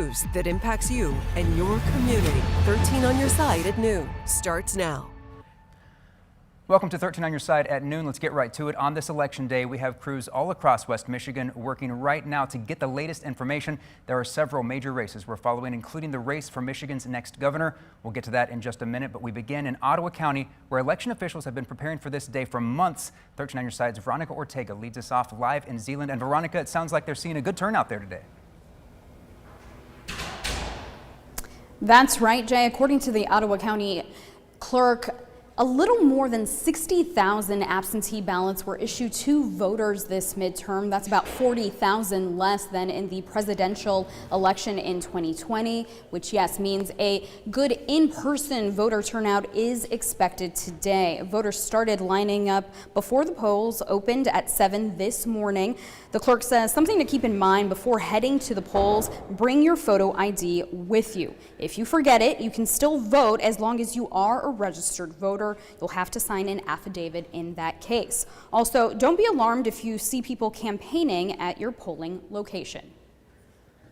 News that impacts you and your community. 13 on your side at noon starts now. Welcome to 13 on your side at noon. Let's get right to it. On this election day, we have crews all across West Michigan working right now to get the latest information. There are several major races we're following, including the race for Michigan's next governor. We'll get to that in just a minute, but we begin in Ottawa County, where election officials have been preparing for this day for months. 13 on your side's Veronica Ortega leads us off live in Zeeland. And Veronica, it sounds like they're seeing a good turnout there today. That's right, Jay. According to the Ottawa County Clerk, a little more than 60,000 absentee ballots were issued to voters this midterm. That's about 40,000 less than in the presidential election in 2020, which, yes, means a good in-person voter turnout is expected today. Voters started lining up before the polls opened at 7 this morning. The clerk says something to keep in mind before heading to the polls: bring your photo ID with you. If you forget it, you can still vote as long as you are a registered voter. You'll have to sign an affidavit in that case. Also, don't be alarmed if you see people campaigning at your polling location.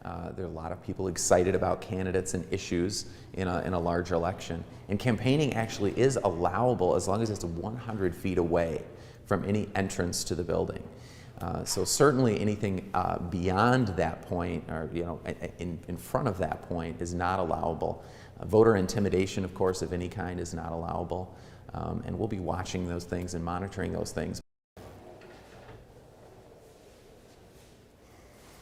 There are a lot of people excited about candidates and issues in a large election. And campaigning actually is allowable as long as it's 100 feet away from any entrance to the building. So certainly anything beyond that point, or in front of that point, is not allowable. Voter intimidation, of course, of any kind is not allowable. And we'll be watching those things and monitoring those things.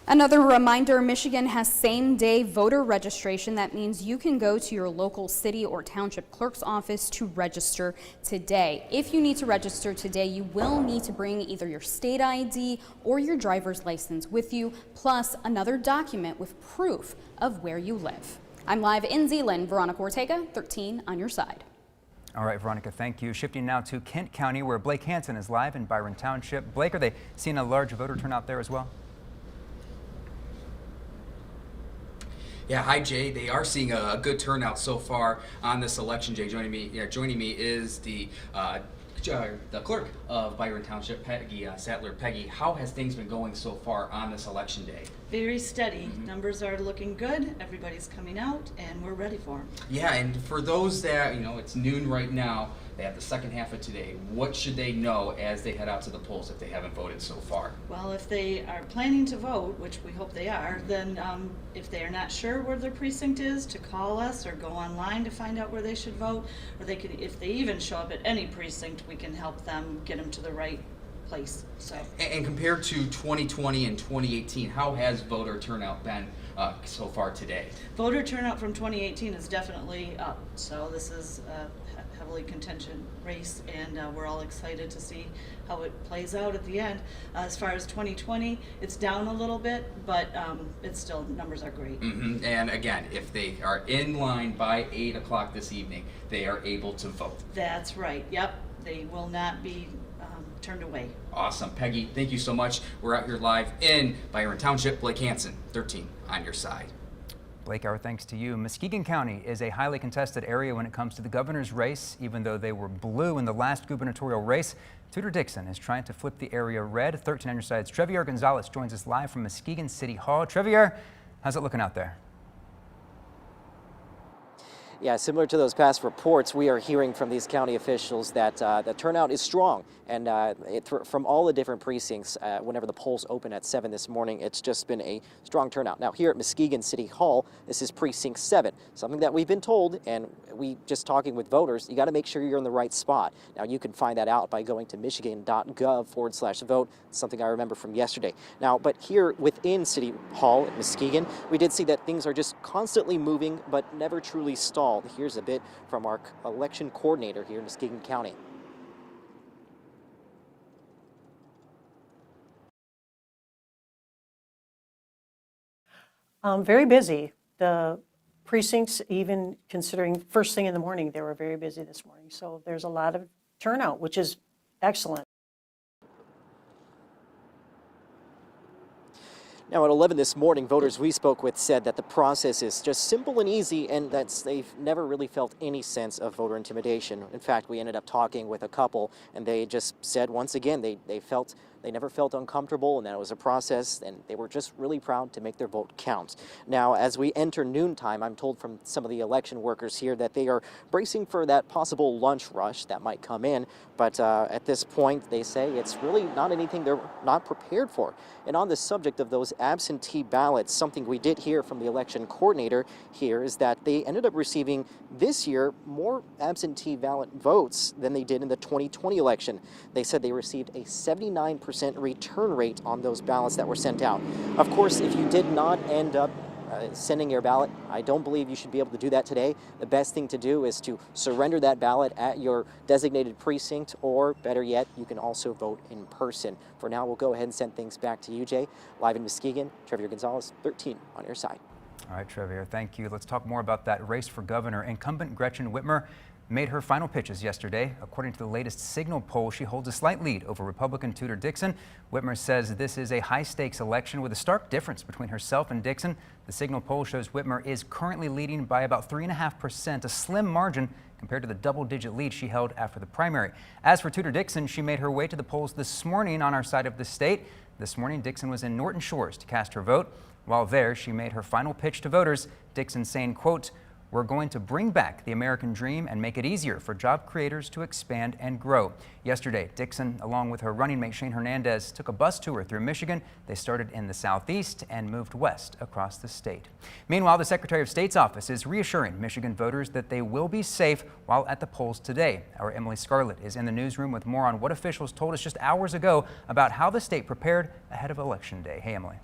Another reminder, Michigan has same-day voter registration. That means you can go to your local city or township clerk's office to register today. If you need to register today, you will need to bring either your state ID or your driver's license with you, plus another document with proof of where you live. I'm live in Zeeland. Veronica Ortega, 13 on your side. All right, Veronica, thank you. Shifting now to Kent County, where Blake Hansen is live in Byron Township. Blake, are they seeing a large voter turnout there as well? Yeah, hi Jay. They are seeing a good turnout so far on this election. Jay, joining me is the clerk of Byron Township, Peggy Sattler. Peggy, how has things been going so far on this election day? Very steady. Numbers are looking good. Everybody's coming out, and we're ready for them. Yeah, and for those that, it's noon right now, they have the second half of today. What should they know as they head out to the polls if they haven't voted so far? Well, if they are planning to vote, which we hope they are, then if they are not sure where their precinct is, to call us or go online to find out where they should vote, or they could, if they even show up at any precinct, we can help them get them to the right place. So. And compared to 2020 and 2018, how has voter turnout been so far today? Voter turnout from 2018 is definitely up. So this is a heavily contentious race, and we're all excited to see how it plays out at the end. As far as 2020, it's down a little bit, but it's still, numbers are great. And again, if they are in line by 8 o'clock this evening, they are able to vote. That's right. Yep. They will not be turned away. Awesome. Peggy, thank you so much. We're out here live in Byron Township. Blake Hansen, 13 on your side. Blake, our thanks to you. Muskegon County is a highly contested area when it comes to the governor's race. Even though they were blue in the last gubernatorial race, Tudor Dixon is trying to flip the area red. 13 on your side's Trevier Gonzalez joins us live from Muskegon City Hall. Trevier, how's it looking out there? Yeah, similar to those past reports, we are hearing from these county officials that the turnout is strong. And from all the different precincts, whenever the polls open at 7 this morning, it's just been a strong turnout. Now, here at Muskegon City Hall, this is Precinct 7, something that we've been told, and we just talking with voters, you got to make sure you're in the right spot. Now, you can find that out by going to michigan.gov/vote, something I remember from yesterday. Now, but here within City Hall at Muskegon, we did see that things are just constantly moving, but never truly stalled. Here's a bit from our election coordinator here in Muskegon County. Very busy. The precincts, even considering first thing in the morning, they were very busy this morning. So there's a lot of turnout, which is excellent. Now at 11 this morning, voters we spoke with said that the process is just simple and easy, and that they've never really felt any sense of voter intimidation. In fact, we ended up talking with a couple, and they just said once again they felt they never felt uncomfortable, and that it was a process, and they were just really proud to make their vote count. Now, as we enter noontime, I'm told from some of the election workers here that they are bracing for that possible lunch rush that might come in, but at this point, they say it's really not anything they're not prepared for. And on the subject of those absentee ballots, something we did hear from the election coordinator here is that they ended up receiving this year more absentee ballot votes than they did in the 2020 election. They said they received a 79% return rate on those ballots that were sent out. Of course, if you did not end up sending your ballot, I don't believe you should be able to do that today. The best thing to do is to surrender that ballot at your designated precinct, or better yet, you can also vote in person. For now, we'll go ahead and send things back to you, Jay. Live in Muskegon, Trevier Gonzalez, 13 on your side. All right, Trevier, thank you. Let's talk more about that race for governor. Incumbent Gretchen Whitmer made her final pitches yesterday. According to the latest Signal poll, she holds a slight lead over Republican Tudor Dixon. Whitmer says this is a high-stakes election with a stark difference between herself and Dixon. The Signal poll shows Whitmer is currently leading by about 3.5%, a slim margin compared to the double-digit lead she held after the primary. As for Tudor Dixon, she made her way to the polls this morning on our side of the state. This morning, Dixon was in Norton Shores to cast her vote. While there, she made her final pitch to voters, Dixon saying, quote, "We're going to bring back the American dream and make it easier for job creators to expand and grow." Yesterday, Dixon, along with her running mate Shane Hernandez, took a bus tour through Michigan. They started in the southeast and moved west across the state. Meanwhile, the Secretary of State's office is reassuring Michigan voters that they will be safe while at the polls today. Our Emily Scarlett is in the newsroom with more on what officials told us just hours ago about how the state prepared ahead of Election Day. Hey, Emily.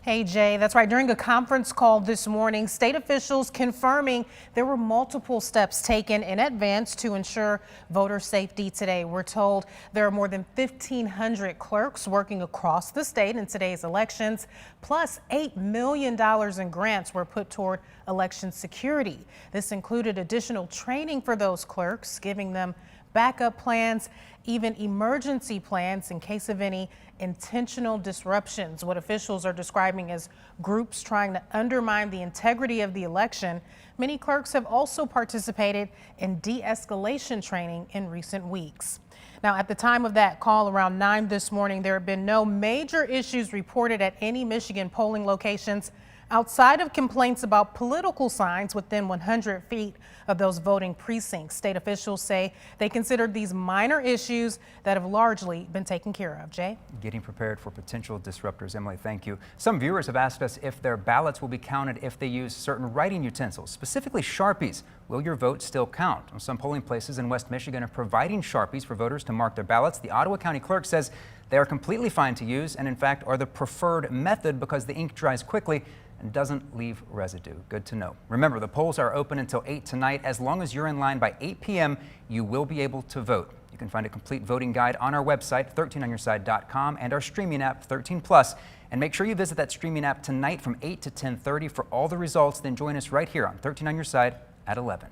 Hey, Jay, that's right. During a conference call this morning, state officials confirming there were multiple steps taken in advance to ensure voter safety today. We're told there are more than 1,500 clerks working across the state in today's elections, plus $8 million in grants were put toward election security. This included additional training for those clerks, giving them backup plans, even emergency plans in case of any intentional disruptions, what officials are describing as groups trying to undermine the integrity of the election. Many clerks have also participated in de-escalation training in recent weeks. Now, at the time of that call around 9 this morning, there have been no major issues reported at any Michigan polling locations outside of complaints about political signs within 100 feet of those voting precincts. State officials say they considered these minor issues that have largely been taken care of. Jay? Getting prepared for potential disruptors. Emily, thank you. Some viewers have asked us if their ballots will be counted if they use certain writing utensils, specifically Sharpies. Will your vote still count? Some polling places in West Michigan are providing Sharpies for voters to mark their ballots. The Ottawa County Clerk says they are completely fine to use and, in fact, are the preferred method because the ink dries quickly and doesn't leave residue. Good to know. Remember, the polls are open until 8 tonight. As long as you're in line by 8 p.m., you will be able to vote. You can find a complete voting guide on our website, 13onyourside.com, and our streaming app, 13 Plus. And make sure you visit that streaming app tonight from 8 to 10:30 for all the results. Then join us right here on 13 on Your Side at 11.